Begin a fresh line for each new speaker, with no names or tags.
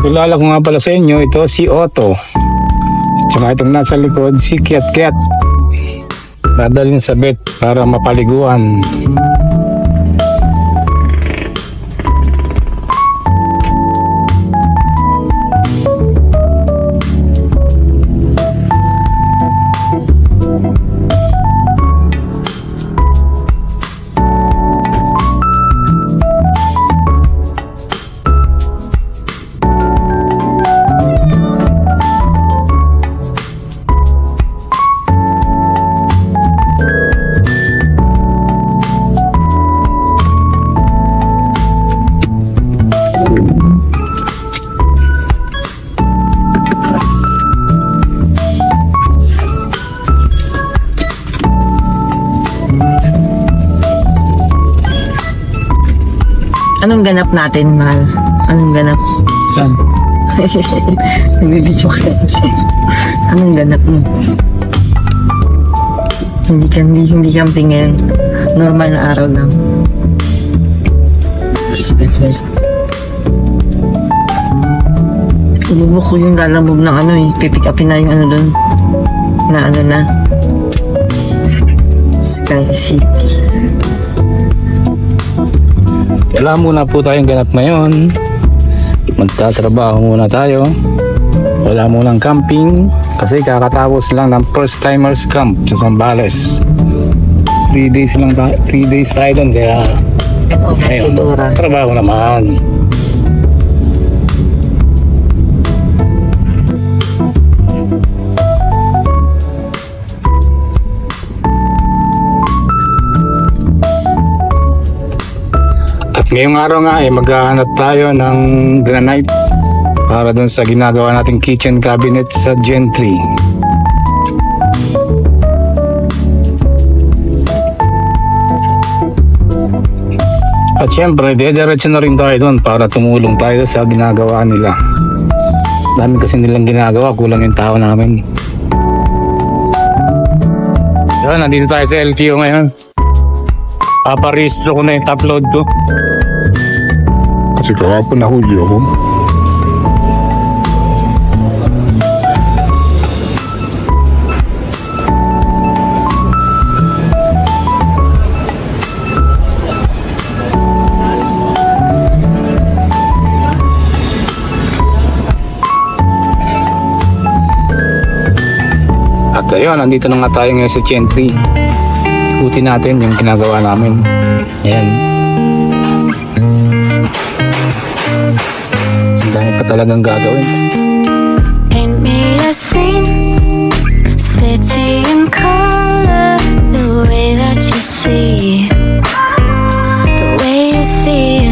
Pakilala ko nga pala sa inyo, ito si Otto. Tsaka itong nasa likod, si Kiat Kiat. Dadalhin sa vet para mapaliguan.
Anong ganap natin, mahal? Anong ganap?
Saan?
Nagbibidyo ka. Anong ganap mo? Hindi camping ngayon. Normal na araw lang. Ilubok ko yung lalamog ng ano eh. Pipick upin na yung ano dun. Na ano na. Sky City.
Wala muna po tayong ganap ngayon. Magtatrabaho muna tayo. Wala munang camping kasi kakatapos lang ng first timers camp sa Zambales. 3 days tayo doon kaya ayun, trabaho naman. At ngayong araw nga maghahanap tayo ng granite para dun sa ginagawa nating kitchen cabinet sa Gentry. At syempre, dediretso na rin tayo dun para tumulong tayo sa ginagawa nila. Dami kasi nilang ginagawa, kulang yung tao namin. So, nandito tayo sa LTO ngayon. Paparehistro ko na yung top load ko. Kasi kahapon nahuli ako. At ayun, nandito na nga tayo ngayon sa Gentry. Ikutin natin yung ginagawa namin. Ayan. Ang dami pa talagang gagawin.
Paint me a scene, city in color, the way that you see, the way you see